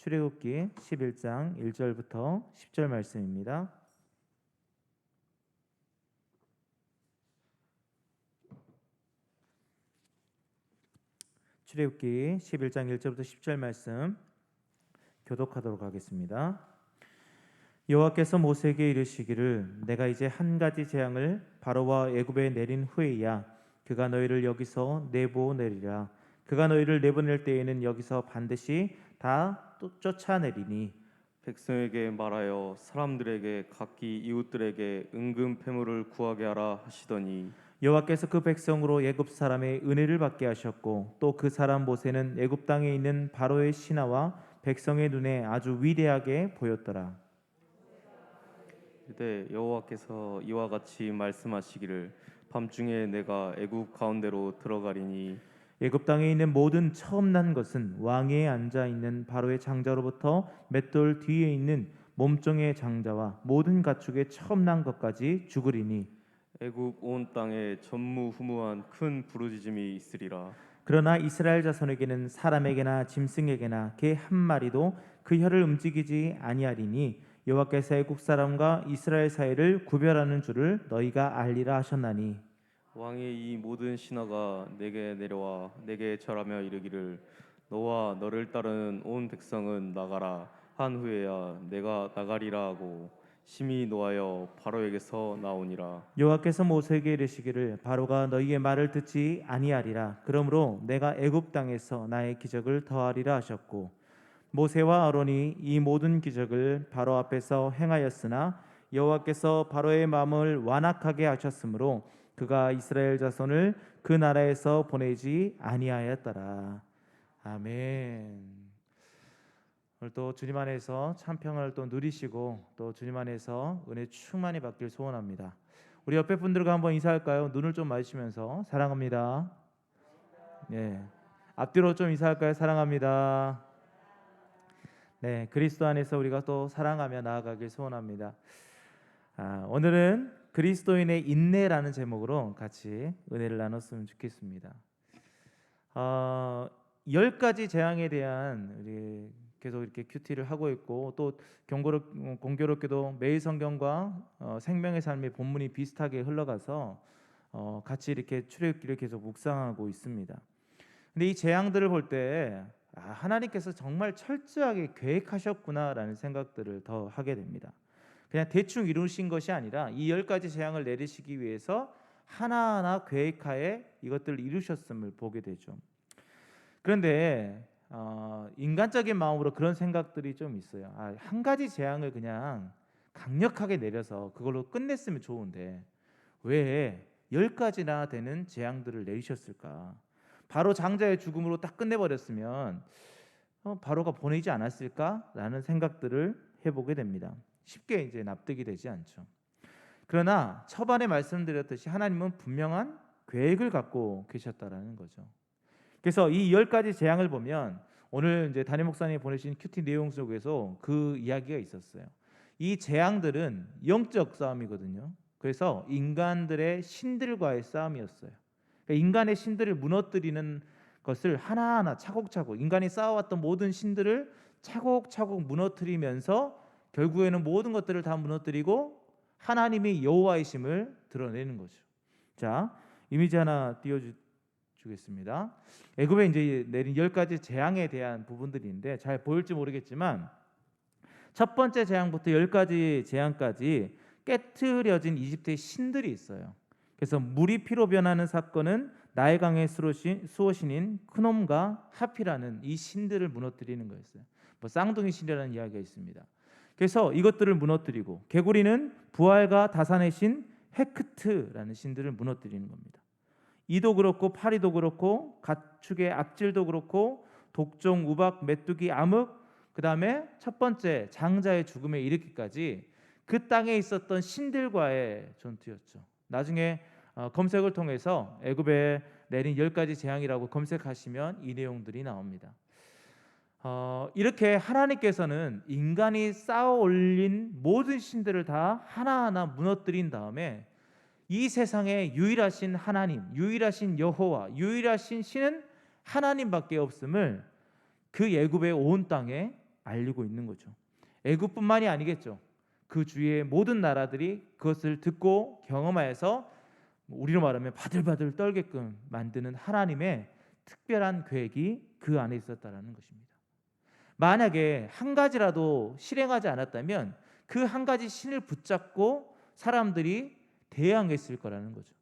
출애굽기 11장 1절부터 10절 말씀입니다. 출애굽기 11장 1절부터 10절 말씀 교독하도록 하겠습니다. 여호와께서 모세에게 이르시기를 내가 이제 한 가지 재앙을 바로와 애굽에 내린 후에야 그가 너희를 여기서 내보내리라. 그가 너희를 내보낼 때에는 여기서 반드시 다 쫓아내리니 백성에게 말하여 사람들에게 각기 이웃들에게 은금 패물을 구하게 하라 하시더니 여호와께서 그 백성으로 애굽 사람의 은혜를 받게 하셨고 또 그 사람 모세는 애굽 땅에 있는 바로의 신하와 백성의 눈에 아주 위대하게 보였더라. 이때 여호와께서 이와 같이 말씀하시기를 밤중에 내가 애굽 가운데로 들어가리니 애굽 땅에 있는 모든 처음 난 것은 왕위에 앉아 있는 바로의 장자로부터 맷돌 뒤에 있는 몸종의 장자와 모든 가축의 처음 난 것까지 죽으리니 애굽 온 땅에 전무후무한 큰 부르짖음이 있으리라. 그러나 이스라엘 자손에게는 사람에게나 짐승에게나 개 한 마리도 그 혀를 움직이지 아니하리니 여호와께서 애굽 사람과 이스라엘 사이를 구별하는 줄을 너희가 알리라 하셨나니 왕의 이 모든 신하가 내게 내려와 내게 절하며 이르기를 너와 너를 따르는 온 백성은 나가라 한 후에야 내가 나가리라 하고 심히 노하여 바로에게서 나오니라. 여호와께서 모세에게 이르시기를 바로가 너희의 말을 듣지 아니하리라. 그러므로 내가 애굽 땅에서 나의 기적을 더하리라 하셨고 모세와 아론이 이 모든 기적을 바로 앞에서 행하였으나 여호와께서 바로의 마음을 완악하게 하셨으므로 그가 이스라엘 자손을 그 나라에서 보내지 아니하였더라. 아멘. 오늘 또 주님 안에서 참 평안을 또 누리시고 또 주님 안에서 은혜 충만히 받길 소원합니다. 우리 옆에 분들과 한번 인사할까요? 눈을 좀 마주치면서 사랑합니다. 네, 앞뒤로 좀 인사할까요? 사랑합니다. 네, 그리스도 안에서 우리가 또 사랑하며 나아가길 소원합니다. 오늘은 그리스도인의 인내라는 제목으로 같이 은혜를 나눴으면 좋겠습니다. 10가지 재앙에 대한 우리 계속 이렇게 큐티를 하고 있고 또 공교롭게도 매일 성경과 생명의 삶의 본문이 비슷하게 흘러가서 같이 이렇게 출애굽기를 계속 묵상하고 있습니다. 근데 이 재앙들을 볼 때 하나님께서 정말 철저하게 계획하셨구나라는 생각들을 더 하게 됩니다. 그냥 대충 이루신 것이 아니라 이 10가지 재앙을 내리시기 위해서 하나하나 계획하에 이것들을 이루셨음을 보게 되죠. 그런데 인간적인 마음으로 그런 생각들이 좀 있어요. 한 가지 재앙을 그냥 강력하게 내려서 그걸로 끝냈으면 좋은데 왜 10가지나 되는 재앙들을 내리셨을까? 바로 장자의 죽음으로 딱 끝내버렸으면 바로가 보내지 않았을까라는 생각들을 해보게 됩니다. 쉽게 이제 납득이 되지 않죠. 그러나 초반에 말씀드렸듯이 하나님은 분명한 계획을 갖고 계셨다라는 거죠. 그래서 이 10가지 재앙을 보면 오늘 이제 담임 목사님이 보내신 큐티 내용 속에서 그 이야기가 있었어요. 이 재앙들은 영적 싸움이거든요. 그래서 인간들의 신들과의 싸움이었어요. 그러니까 인간의 신들을 무너뜨리는 것을 하나하나 차곡차곡 인간이 쌓아왔던 모든 신들을 차곡차곡 무너뜨리면서 결국에는 모든 것들을 다 무너뜨리고 하나님이 여호와이심을 드러내는 거죠. 자, 이미지 하나 띄워주겠습니다. 애굽에 이제 내린 10가지 재앙에 대한 부분들인데 잘 보일지 모르겠지만 첫 번째 재앙부터 10가지 재앙까지 깨트려진 이집트의 신들이 있어요. 그래서 물이 피로 변하는 사건은 나일강의 수호신인 크놈과 하피라는 이 신들을 무너뜨리는 거였어요. 쌍둥이 신이라는 이야기가 있습니다. 그래서 이것들을 무너뜨리고 개구리는 부활과 다산의 신 헤크트라는 신들을 무너뜨리는 겁니다. 이도 그렇고 파리도 그렇고 가축의 악질도 그렇고 독종, 우박, 메뚜기, 암흑 그 다음에 첫 번째 장자의 죽음에 이르기까지 그 땅에 있었던 신들과의 전투였죠. 나중에 검색을 통해서 애굽에 내린 10가지 재앙이라고 검색하시면 이 내용들이 나옵니다. 이렇게 하나님께서는 인간이 쌓아 올린 모든 신들을 다 하나하나 무너뜨린 다음에 이 세상에 유일하신 하나님, 유일하신 여호와, 유일하신 신은 하나님밖에 없음을 그 애굽의 온 땅에 알리고 있는 거죠. 애굽뿐만이 아니겠죠. 그 주위의 모든 나라들이 그것을 듣고 경험하여서 우리로 말하면 바들바들 떨게끔 만드는 하나님의 특별한 계획이 그 안에 있었다라는 것입니다. 만약에 한 가지라도 실행하지 않았다면 그 한 가지 신을 붙잡고 사람들이 대항했을 거라는 거죠.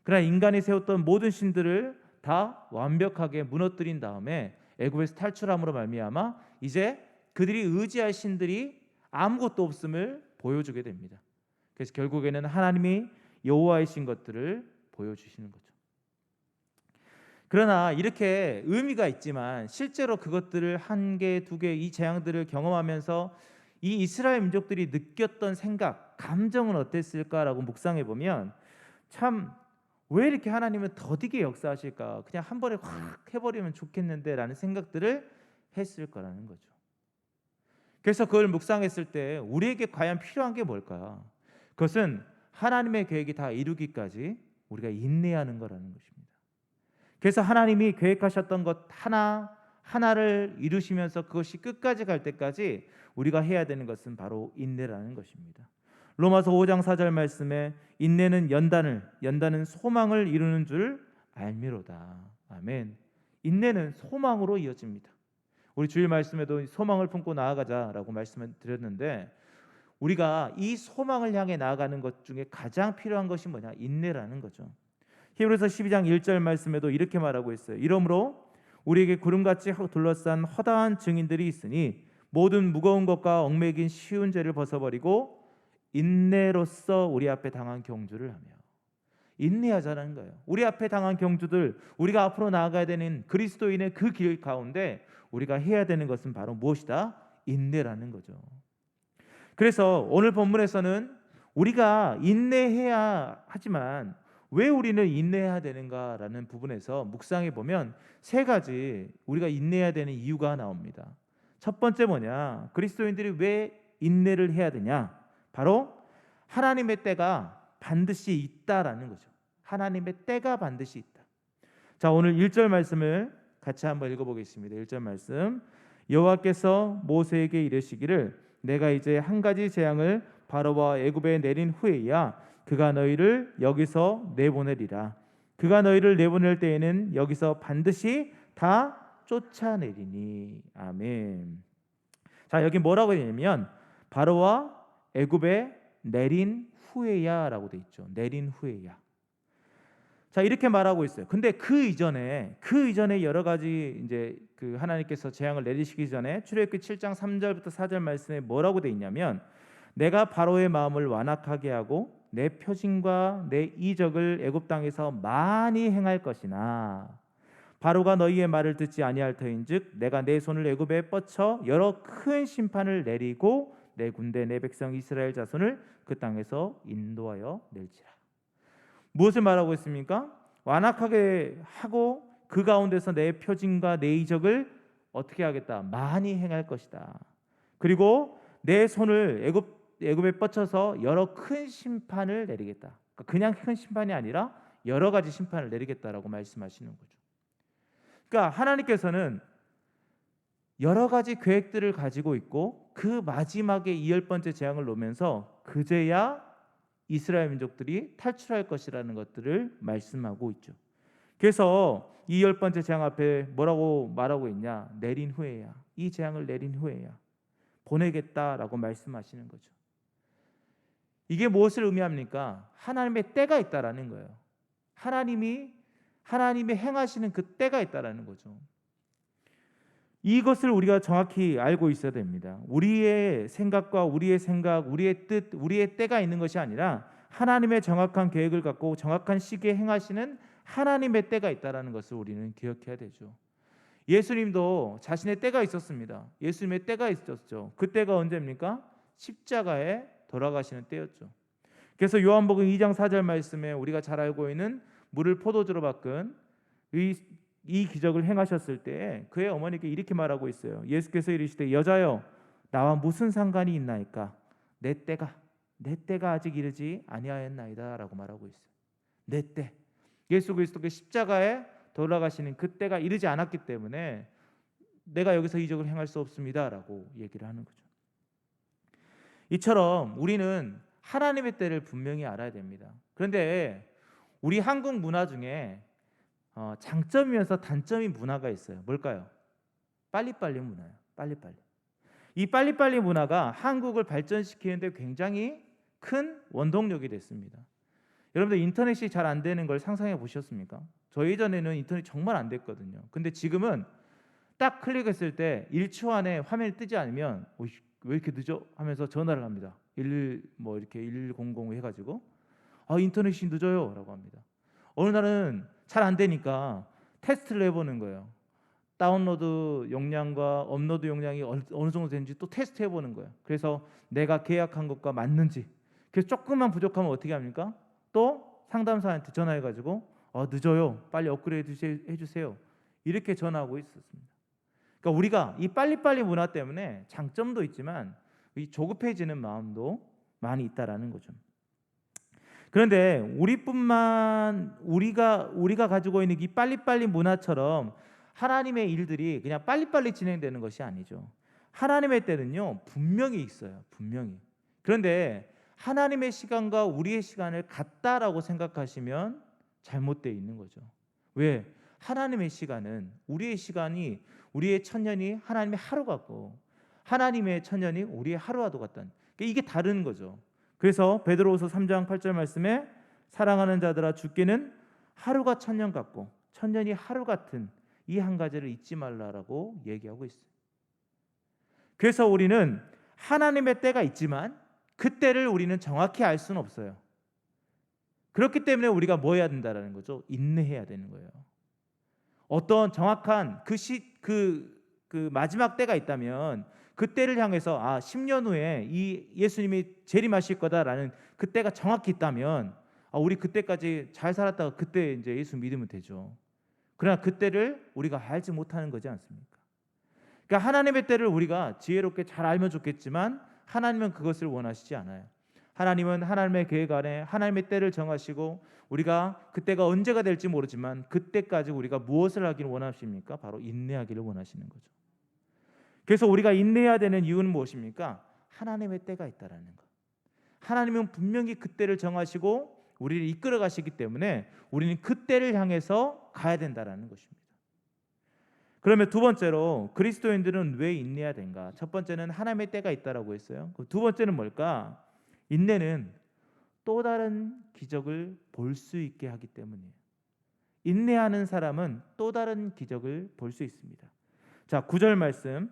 그러나 인간이 세웠던 모든 신들을 다 완벽하게 무너뜨린 다음에 애굽에서 탈출함으로 말미암아 이제 그들이 의지할 신들이 아무것도 없음을 보여주게 됩니다. 그래서 결국에는 하나님이 여호와이신 것들을 보여주시는 거죠. 그러나 이렇게 의미가 있지만 실제로 그것들을 한 개, 두 개 이 재앙들을 경험하면서 이 이스라엘 민족들이 느꼈던 생각, 감정은 어땠을까라고 묵상해 보면 참 왜 이렇게 하나님은 더디게 역사하실까? 그냥 한 번에 확 해버리면 좋겠는데라는 생각들을 했을 거라는 거죠. 그래서 그걸 묵상했을 때 우리에게 과연 필요한 게 뭘까? 그것은 하나님의 계획이 다 이루기까지 우리가 인내하는 거라는 것입니다. 그래서 하나님이 계획하셨던 것 하나를 이루시면서 그것이 끝까지 갈 때까지 우리가 해야 되는 것은 바로 인내라는 것입니다. 로마서 5장 4절 말씀에 인내는 연단은 소망을 이루는 줄 알미로다. 아멘. 인내는 소망으로 이어집니다. 우리 주일 말씀에도 소망을 품고 나아가자라고 말씀을 드렸는데 우리가 이 소망을 향해 나아가는 것 중에 가장 필요한 것이 뭐냐? 인내라는 거죠. 히브리서 12장 1절 말씀에도 이렇게 말하고 있어요. 이러므로 우리에게 구름같이 둘러싼 허다한 증인들이 있으니 모든 무거운 것과 얽매긴 쉬운 죄를 벗어버리고 인내로써 우리 앞에 당한 경주를 하며 인내하자는 거예요. 우리 앞에 당한 경주들, 우리가 앞으로 나아가야 되는 그리스도인의 그 길 가운데 우리가 해야 되는 것은 바로 무엇이다? 인내라는 거죠. 그래서 오늘 본문에서는 우리가 인내해야 하지만 왜 우리는 인내해야 되는가라는 부분에서 묵상해 보면 세 가지 우리가 인내해야 되는 이유가 나옵니다. 첫 번째 뭐냐? 그리스도인들이 왜 인내를 해야 되냐? 바로 하나님의 때가 반드시 있다라는 거죠. 하나님의 때가 반드시 있다. 자, 오늘 1절 말씀을 같이 한번 읽어보겠습니다. 1절 말씀. 여호와께서 모세에게 이르시기를 내가 이제 한 가지 재앙을 바로와 애굽에 내린 후에야 그가 너희를 여기서 내보내리라. 그가 너희를 내보낼 때에는 여기서 반드시 다 쫓아내리니. 아멘. 자, 여기 뭐라고 되냐면 바로와 애굽에 내린 후에야라고 돼 있죠. 내린 후에야. 자, 이렇게 말하고 있어요. 근데 그 이전에 여러 가지 이제 그 하나님께서 재앙을 내리시기 전에 출애굽기 7장 3절부터 4절 말씀에 뭐라고 돼 있냐면 내가 바로의 마음을 완악하게 하고 내 표징과 내 이적을 애굽 땅에서 많이 행할 것이나 바로가 너희의 말을 듣지 아니할 터인즉 내가 내 손을 애굽에 뻗쳐 여러 큰 심판을 내리고 내 군대 내 백성 이스라엘 자손을 그 땅에서 인도하여 낼지라. 무엇을 말하고 있습니까? 완악하게 하고 그 가운데서 내 표징과 내 이적을 어떻게 하겠다? 많이 행할 것이다. 그리고 내 손을 애굽에 뻗쳐서 여러 큰 심판을 내리겠다. 그냥 큰 심판이 아니라 여러 가지 심판을 내리겠다라고 말씀하시는 거죠. 그러니까 하나님께서는 여러 가지 계획들을 가지고 있고 그 마지막에 이 10번째 재앙을 놓으면서 그제야 이스라엘 민족들이 탈출할 것이라는 것들을 말씀하고 있죠. 그래서 이 10번째 재앙 앞에 뭐라고 말하고 있냐? 내린 후에야. 이 재앙을 내린 후에야 보내겠다라고 말씀하시는 거죠. 이게 무엇을 의미합니까? 하나님의 때가 있다라는 거예요. 하나님이 행하시는 그 때가 있다라는 거죠. 이것을 우리가 정확히 알고 있어야 됩니다. 우리의 생각과 우리의 뜻, 우리의 때가 있는 것이 아니라 하나님의 정확한 계획을 갖고 정확한 시기에 행하시는 하나님의 때가 있다라는 것을 우리는 기억해야 되죠. 예수님도 자신의 때가 있었습니다. 예수님의 때가 있었죠. 그 때가 언제입니까? 십자가에 돌아가시는 때였죠. 그래서 요한복음 2장 4절 말씀에 우리가 잘 알고 있는 물을 포도주로 바꾼 이 기적을 행하셨을 때 그의 어머니께 이렇게 말하고 있어요. 예수께서 이르시되 여자여 나와 무슨 상관이 있나이까? 내 때가 아직 이르지 아니하였나이다라고 말하고 있어요. 내 때. 예수 그리스도께 십자가에 돌아가시는 그 때가 이르지 않았기 때문에 내가 여기서 이적을 행할 수 없습니다라고 얘기를 하는 거죠. 이처럼 우리는 하나님의 때를 분명히 알아야 됩니다. 그런데 우리 한국 문화 중에 장점이면서 단점이 문화가 있어요. 뭘까요? 빨리빨리 문화예요. 빨리빨리. 이 빨리빨리 문화가 한국을 발전시키는데 굉장히 큰 원동력이 됐습니다. 여러분들 인터넷이 잘 안 되는 걸 상상해 보셨습니까? 저 예전에는 인터넷 정말 안 됐거든요. 근데 지금은 딱 클릭했을 때 1초 안에 화면이 뜨지 않으면 왜 이렇게 늦어? 하면서 전화를 합니다. 이렇게 100 해가지고 인터넷이 늦어요라고 합니다. 어느 날은 잘 안 되니까 테스트를 해보는 거예요. 다운로드 용량과 업로드 용량이 어느 정도 되는지 또 테스트 해보는 거예요. 그래서 내가 계약한 것과 맞는지. 그래서 조금만 부족하면 어떻게 합니까? 또 상담사한테 전화해가지고 늦어요. 빨리 업그레이드 해주세요. 이렇게 전화하고 있었습니다. 그러니까 우리가 이 빨리빨리 문화 때문에 장점도 있지만 이 조급해지는 마음도 많이 있다라는 거죠. 그런데 우리가 가지고 있는 이 빨리빨리 문화처럼 하나님의 일들이 그냥 빨리빨리 진행되는 것이 아니죠. 하나님의 때는요 분명히 있어요. 분명히. 그런데 하나님의 시간과 우리의 시간을 같다라고 생각하시면 잘못되어 있는 거죠. 왜? 하나님의 시간은 우리의 천년이 하나님의 하루 같고 하나님의 천년이 우리의 하루와도 같다는, 그러니까 이게 다른 거죠. 그래서 베드로후서 3장 8절 말씀에 사랑하는 자들아 주께는 하루가 천년 같고 천년이 하루 같은 이 한 가지를 잊지 말라라고 얘기하고 있어요. 그래서 우리는 하나님의 때가 있지만 그 때를 우리는 정확히 알 수는 없어요. 그렇기 때문에 우리가 뭐 해야 된다라는 거죠? 인내해야 되는 거예요. 어떤 정확한 그 마지막 때가 있다면 그 때를 향해서 10년 후에 이 예수님이 재림하실 거다라는 그 때가 정확히 있다면 우리 그때까지 잘 살았다가 그때 이제 예수 믿으면 되죠. 그러나 그 때를 우리가 알지 못하는 거지 않습니까? 그러니까 하나님의 때를 우리가 지혜롭게 잘 알면 좋겠지만 하나님은 그것을 원하시지 않아요. 하나님은 하나님의 계획 안에 하나님의 때를 정하시고 우리가 그때가 언제가 될지 모르지만 그때까지 우리가 무엇을 하기를 원하십니까? 바로 인내하기를 원하시는 거죠. 그래서 우리가 인내해야 되는 이유는 무엇입니까? 하나님의 때가 있다라는 것. 하나님은 분명히 그 때를 정하시고 우리를 이끌어 가시기 때문에 우리는 그 때를 향해서 가야 된다라는 것입니다. 그러면 두 번째로 그리스도인들은 왜 인내해야 되는가? 첫 번째는 하나님의 때가 있다라고 했어요. 두 번째는 뭘까? 인내는 또 다른 기적을 볼 수 있게 하기 때문이에요. 인내하는 사람은 또 다른 기적을 볼 수 있습니다. 자, 9절 말씀,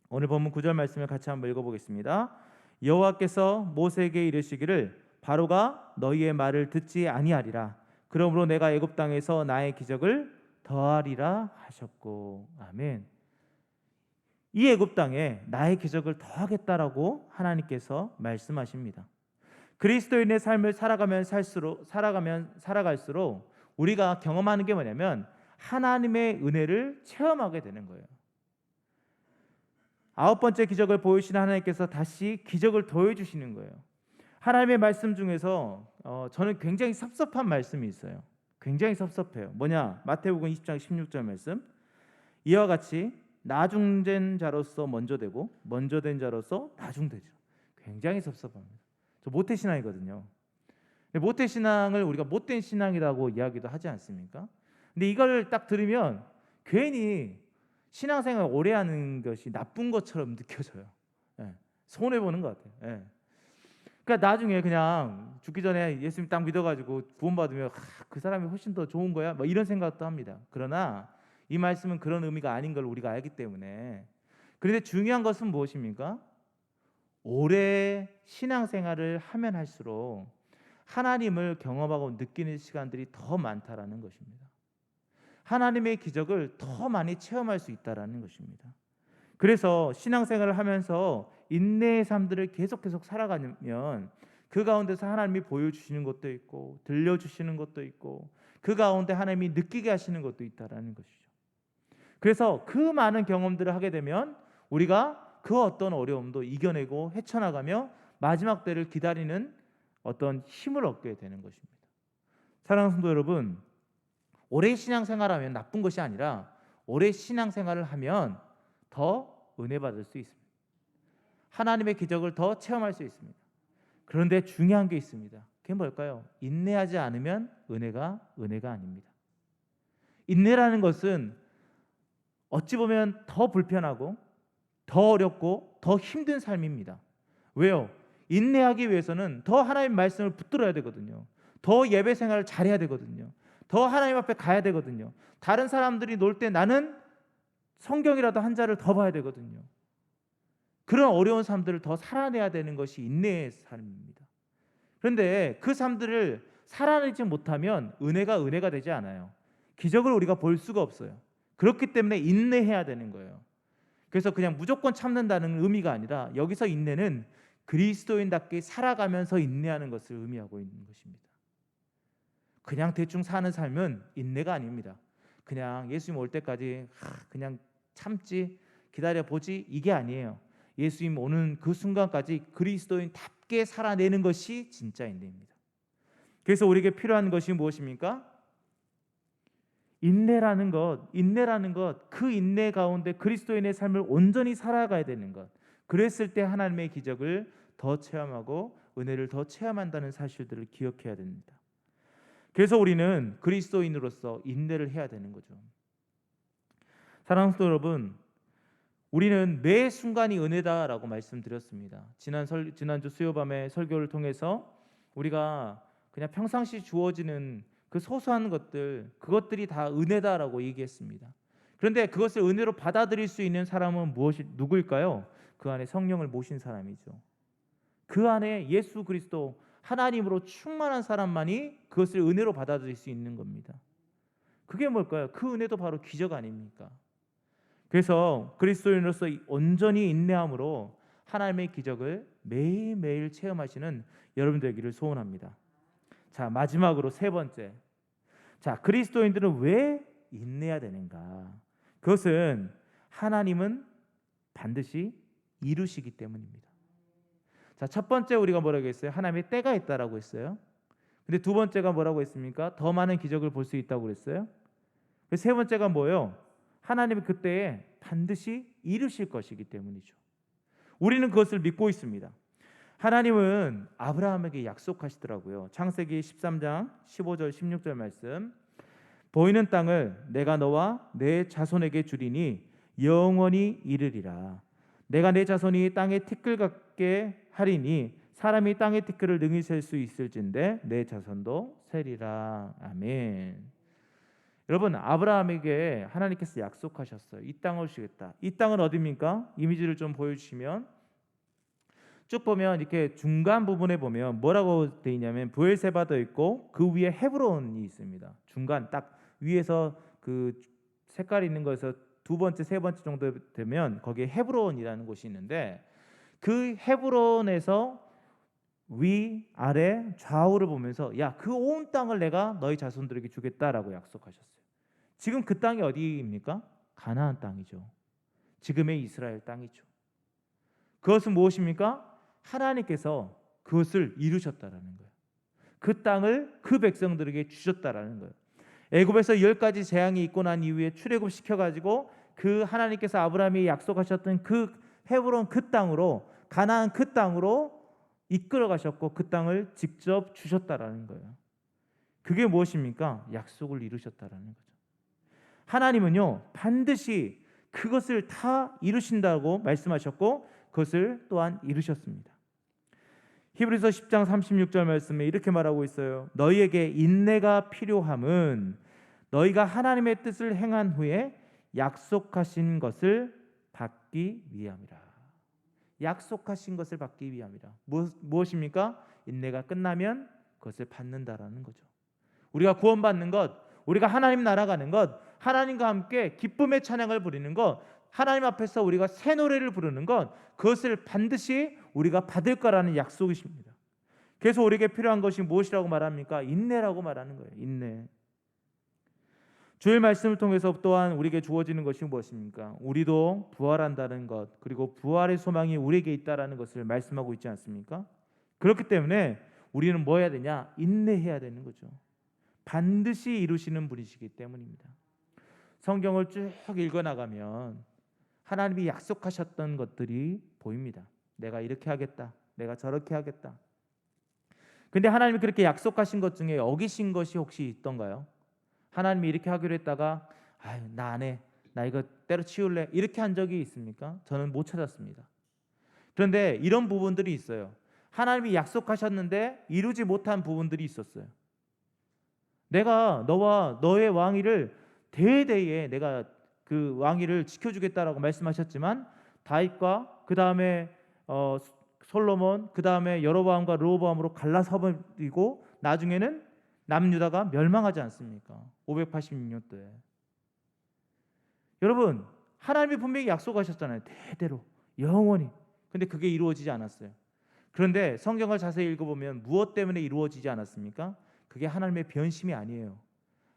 오늘 본문 9절 말씀을 같이 한번 읽어보겠습니다. 여호와께서 모세에게 이르시기를 바로가 너희의 말을 듣지 아니하리라. 그러므로 내가 애굽 땅에서 나의 기적을 더하리라 하셨고. 아멘. 이 애굽 땅에 나의 기적을 더하겠다라고 하나님께서 말씀하십니다. 그리스도인의 삶을 살아갈수록 우리가 경험하는 게 뭐냐면 하나님의 은혜를 체험하게 되는 거예요. 9번째 기적을 보여주시는 하나님께서 다시 기적을 더해 주시는 거예요. 하나님의 말씀 중에서 저는 굉장히 섭섭한 말씀이 있어요. 굉장히 섭섭해요. 뭐냐? 마태복음 20장 16절 말씀. 이와 같이 나중된 자로서 먼저 되고 먼저 된 자로서 나중되죠. 굉장히 섭섭합니다. 저 모태신앙이거든요. 모태신앙을 우리가 못된 신앙이라고 이야기도 하지 않습니까? 근데 이걸 딱 들으면 괜히 신앙생활 오래 하는 것이 나쁜 것처럼 느껴져요. 손해보는 것 같아요. 그러니까 나중에 그냥 죽기 전에 예수님 딱 믿어가지고 구원받으면 그 사람이 훨씬 더 좋은 거야? 뭐 이런 생각도 합니다. 그러나 이 말씀은 그런 의미가 아닌 걸 우리가 알기 때문에. 그런데 중요한 것은 무엇입니까? 오래 신앙생활을 하면 할수록 하나님을 경험하고 느끼는 시간들이 더 많다라는 것입니다. 하나님의 기적을 더 많이 체험할 수 있다라는 것입니다. 그래서 신앙생활을 하면서 인내의 삶들을 계속 살아가면 그 가운데서 하나님이 보여주시는 것도 있고 들려주시는 것도 있고 그 가운데 하나님이 느끼게 하시는 것도 있다라는 것이죠. 그래서 그 많은 경험들을 하게 되면 우리가 그 어떤 어려움도 이겨내고 헤쳐나가며 마지막 때를 기다리는 어떤 힘을 얻게 되는 것입니다. 사랑하는 성도 여러분, 오래 신앙생활하면 나쁜 것이 아니라 오래 신앙생활을 하면 더 은혜 받을 수 있습니다. 하나님의 기적을 더 체험할 수 있습니다. 그런데 중요한 게 있습니다. 그게 뭘까요? 인내하지 않으면 은혜가 아닙니다. 인내라는 것은 어찌 보면 더 불편하고 더 어렵고 더 힘든 삶입니다. 왜요? 인내하기 위해서는 더 하나님 말씀을 붙들어야 되거든요. 더 예배 생활을 잘해야 되거든요. 더 하나님 앞에 가야 되거든요. 다른 사람들이 놀 때 나는 성경이라도 한 자를 더 봐야 되거든요. 그런 어려운 삶들을 더 살아내야 되는 것이 인내의 삶입니다. 그런데 그 삶들을 살아내지 못하면 은혜가 되지 않아요. 기적을 우리가 볼 수가 없어요. 그렇기 때문에 인내해야 되는 거예요. 그래서 그냥 무조건 참는다는 의미가 아니라 여기서 인내는 그리스도인답게 살아가면서 인내하는 것을 의미하고 있는 것입니다. 그냥 대충 사는 삶은 인내가 아닙니다. 그냥 예수님 올 때까지 그냥 참지, 기다려보지, 이게 아니에요. 예수님 오는 그 순간까지 그리스도인답게 살아내는 것이 진짜 인내입니다. 그래서 우리에게 필요한 것이 무엇입니까? 인내라는 것, 그 인내 가운데 그리스도인의 삶을 온전히 살아가야 되는 것. 그랬을 때 하나님의 기적을 더 체험하고 은혜를 더 체험한다는 사실들을 기억해야 됩니다. 그래서 우리는 그리스도인으로서 인내를 해야 되는 거죠. 사랑하는 성도 여러분, 우리는 매 순간이 은혜다라고 말씀드렸습니다. 지난주 수요밤의 설교를 통해서 우리가 그냥 평상시 주어지는 그 소소한 것들, 그것들이 다 은혜다라고 얘기했습니다. 그런데 그것을 은혜로 받아들일 수 있는 사람은 누구일까요? 그 안에 성령을 모신 사람이죠. 그 안에 예수 그리스도 하나님으로 충만한 사람만이 그것을 은혜로 받아들일 수 있는 겁니다. 그게 뭘까요? 그 은혜도 바로 기적 아닙니까? 그래서 그리스도인으로서 온전히 인내함으로 하나님의 기적을 매일매일 체험하시는 여러분 되기를 소원합니다. 자, 마지막으로 세 번째. 자, 그리스도인들은 왜 인내해야 되는가? 그것은 하나님은 반드시 이루시기 때문입니다. 자, 첫 번째 우리가 뭐라고 했어요? 하나님의 때가 있다라고 했어요. 근데 두 번째가 뭐라고 했습니까? 더 많은 기적을 볼 수 있다고 그랬어요. 세 번째가 뭐예요? 하나님은 그때에 반드시 이루실 것이기 때문이죠. 우리는 그것을 믿고 있습니다. 하나님은 아브라함에게 약속하시더라고요. 창세기 13장 15절 16절 말씀. 보이는 땅을 내가 너와 내 자손에게 주리니 영원히 이르리라. 내가 내 자손이 땅의 티끌 같게 하리니 사람이 땅의 티끌을 능히 셀 수 있을진데 내 자손도 세리라. 아멘. 여러분, 아브라함에게 하나님께서 약속하셨어요. 이 땅을 주겠다. 이 땅은 어디입니까? 이미지를 좀 보여주시면 쭉 보면 이렇게 중간 부분에 보면 뭐라고 돼 있냐면 브엘세바도 있고 그 위에 헤브론이 있습니다. 중간 딱 위에서 그 색깔이 있는 거에서 두 번째, 세 번째 정도 되면 거기에 헤브론이라는 곳이 있는데 그 헤브론에서 위, 아래, 좌우를 보면서 야, 그 온 땅을 내가 너희 자손들에게 주겠다라고 약속하셨어요. 지금 그 땅이 어디입니까? 가나안 땅이죠. 지금의 이스라엘 땅이죠. 그것은 무엇입니까? 하나님께서 그것을 이루셨다라는 거예요. 그 땅을 그 백성들에게 주셨다라는 거예요. 애굽에서 10가지 재앙이 있고 난 이후에 출애굽시켜 가지고 그 하나님께서 아브라함이 약속하셨던 그 헤브론 그 땅으로, 가나안 그 땅으로 이끌어 가셨고 그 땅을 직접 주셨다라는 거예요. 그게 무엇입니까? 약속을 이루셨다라는 거죠. 하나님은요, 반드시 그것을 다 이루신다고 말씀하셨고 그것을 또한 이루셨습니다. 히브리서 10장 36절 말씀에 이렇게 말하고 있어요. 너희에게 인내가 필요함은 너희가 하나님의 뜻을 행한 후에 약속하신 것을 받기 위함이라. 약속하신 것을 받기 위함이라. 무엇입니까? 인내가 끝나면 그것을 받는다라는 거죠. 우리가 구원받는 것, 우리가 하나님 나라 가는 것, 하나님과 함께 기쁨의 찬양을 부리는 것, 하나님 앞에서 우리가 새 노래를 부르는 것, 그것을 반드시 우리가 받을 거라는 약속이십니다. 그래서 우리에게 필요한 것이 무엇이라고 말합니까? 인내라고 말하는 거예요. 인내. 주의 말씀을 통해서 또한 우리에게 주어지는 것이 무엇입니까? 우리도 부활한다는 것, 그리고 부활의 소망이 우리에게 있다라는 것을 말씀하고 있지 않습니까? 그렇기 때문에 우리는 뭐 해야 되냐? 인내해야 되는 거죠. 반드시 이루시는 분이시기 때문입니다. 성경을 쭉 읽어나가면 하나님이 약속하셨던 것들이 보입니다. 내가 이렇게 하겠다. 내가 저렇게 하겠다. 근데 하나님이 그렇게 약속하신 것 중에 어기신 것이 혹시 있던가요? 하나님이 이렇게 하기로 했다가 나 안 해. 나 이거 때려치울래. 이렇게 한 적이 있습니까? 저는 못 찾았습니다. 그런데 이런 부분들이 있어요. 하나님이 약속하셨는데 이루지 못한 부분들이 있었어요. 내가 너와 너의 왕위를 대대에 내가 그 왕위를 지켜주겠다라고 말씀하셨지만 다윗과 그 다음에 솔로몬, 그 다음에 여로보암과 르호보암으로 갈라서버리고 나중에는 남유다가 멸망하지 않습니까? 586년도에. 여러분, 하나님이 분명히 약속하셨잖아요. 대대로 영원히. 근데 그게 이루어지지 않았어요. 그런데 성경을 자세히 읽어보면 무엇 때문에 이루어지지 않았습니까? 그게 하나님의 변심이 아니에요.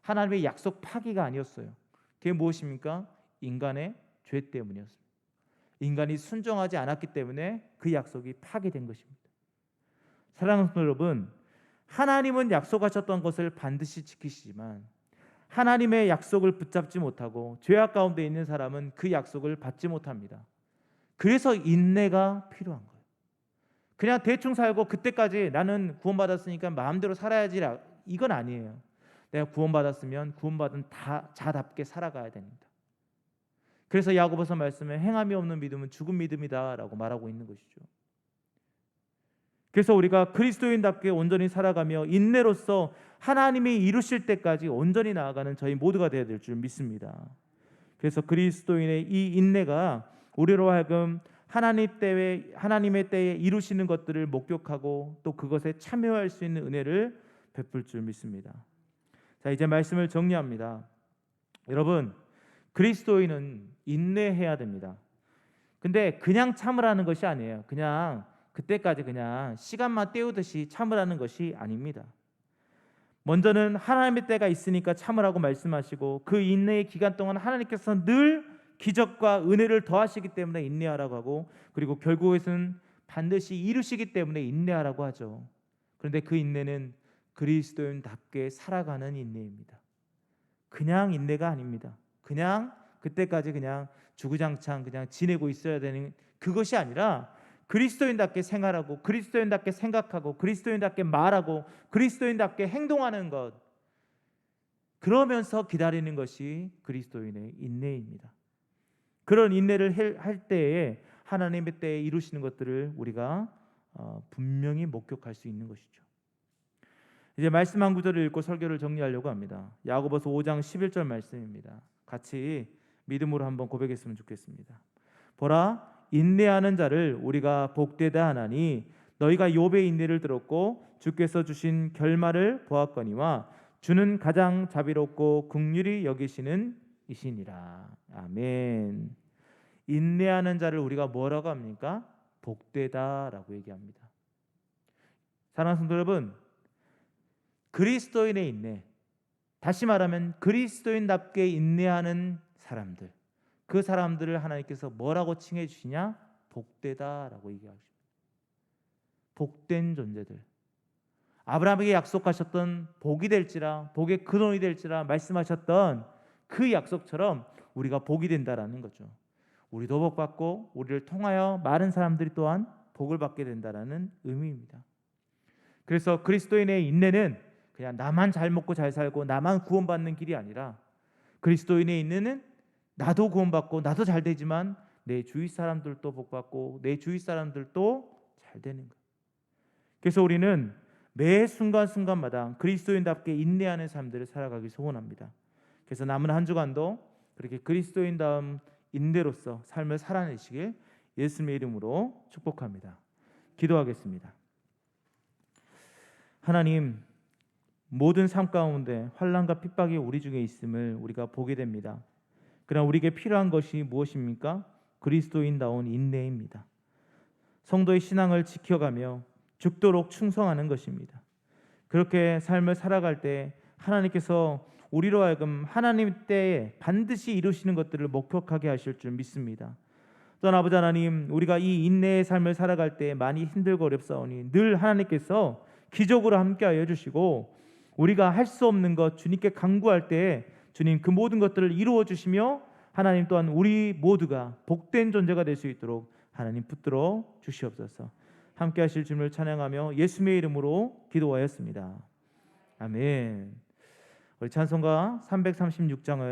하나님의 약속 파기가 아니었어요. 그게 무엇입니까? 인간의 죄 때문이었습니다. 인간이 순종하지 않았기 때문에 그 약속이 파기된 것입니다. 사랑하는 여러분, 하나님은 약속하셨던 것을 반드시 지키시지만 하나님의 약속을 붙잡지 못하고 죄악 가운데 있는 사람은 그 약속을 받지 못합니다. 그래서 인내가 필요한 거예요. 그냥 대충 살고 그때까지 나는 구원받았으니까 마음대로 살아야지, 이건 아니에요. 내가 구원받았으면 구원받은 자답게 살아가야 됩니다. 그래서 야고보서 말씀에 행함이 없는 믿음은 죽은 믿음이다라고 말하고 있는 것이죠. 그래서 우리가 그리스도인답게 온전히 살아가며 인내로서 하나님이 이루실 때까지 온전히 나아가는 저희 모두가 되어야 될 줄 믿습니다. 그래서 그리스도인의 이 인내가 우리로 하여금 하나님의 때에 이루시는 것들을 목격하고 또 그것에 참여할 수 있는 은혜를 베풀 줄 믿습니다. 자, 이제 말씀을 정리합니다. 여러분, 그리스도인은 인내해야 됩니다. 근데 그냥 참으라는 것이 아니에요. 그냥 그때까지 그냥 시간만 때우듯이 참으라는 것이 아닙니다. 먼저는 하나님의 때가 있으니까 참으라고 말씀하시고 그 인내의 기간 동안 하나님께서 늘 기적과 은혜를 더하시기 때문에 인내하라고 하고, 그리고 결국에는 반드시 이루시기 때문에 인내하라고 하죠. 그런데 그 인내는 그리스도인답게 살아가는 인내입니다. 그냥 인내가 아닙니다. 그냥 그때까지 그냥 주구장창 그냥 지내고 있어야 되는 그것이 아니라 그리스도인답게 생활하고 그리스도인답게 생각하고 그리스도인답게 말하고 그리스도인답게 행동하는 것, 그러면서 기다리는 것이 그리스도인의 인내입니다. 그런 인내를 할 때에 하나님의 때에 이루시는 것들을 우리가 분명히 목격할 수 있는 것이죠. 이제 말씀 한 구절을 읽고 설교를 정리하려고 합니다. 야고보서 5장 11절 말씀입니다. 같이 믿음으로 한번 고백했으면 좋겠습니다. 보라, 인내하는 자를 우리가 복되다 하나니 너희가 욥의 인내를 들었고 주께서 주신 결말을 보았거니와 주는 가장 자비롭고 긍휼히 여기시는 이시니라. 아멘. 인내하는 자를 우리가 뭐라고 합니까? 복되다라고 얘기합니다. 사랑하는 성도 여러분, 그리스도인의 인내, 다시 말하면 그리스도인답게 인내하는 사람들, 그 사람들을 하나님께서 뭐라고 칭해 주시냐? 복되다라고 얘기하십니다. 복된 존재들, 아브라함에게 약속하셨던 복이 될지라, 복의 근원이 될지라 말씀하셨던 그 약속처럼 우리가 복이 된다라는 거죠. 우리도 복받고 우리를 통하여 많은 사람들이 또한 복을 받게 된다라는 의미입니다. 그래서 그리스도인의 인내는 그냥 나만 잘 먹고 잘 살고 나만 구원받는 길이 아니라, 그리스도인의 인내는 나도 구원받고 나도 잘 되지만 내 주위 사람들도 복받고 내 주위 사람들도 잘 되는 것. 그래서 우리는 매 순간순간마다 그리스도인답게 인내하는 삶들을 살아가기 소원합니다. 그래서 남은 한 주간도 그렇게 그리스도인다운 인내로서 삶을 살아내시길 예수님의 이름으로 축복합니다. 기도하겠습니다. 하나님, 모든 삶 가운데 환난과 핍박이 우리 중에 있음을 우리가 보게 됩니다. 그러나 우리에게 필요한 것이 무엇입니까? 그리스도인다운 인내입니다. 성도의 신앙을 지켜가며 죽도록 충성하는 것입니다. 그렇게 삶을 살아갈 때 하나님께서 우리로 하여금 하나님 때에 반드시 이루시는 것들을 목격하게 하실 줄 믿습니다. 또한 아버지 하나님, 우리가 이 인내의 삶을 살아갈 때 많이 힘들고 어렵사오니 늘 하나님께서 기적으로 함께하여 주시고, 우리가 할 수 없는 것 주님께 간구할 때 주님 그 모든 것들을 이루어 주시며 하나님 또한 우리 모두가 복된 존재가 될 수 있도록 하나님 붙들어 주시옵소서. 함께 하실 주님을 찬양하며 예수님의 이름으로 기도하였습니다. 아멘. 우리 찬송가 336장을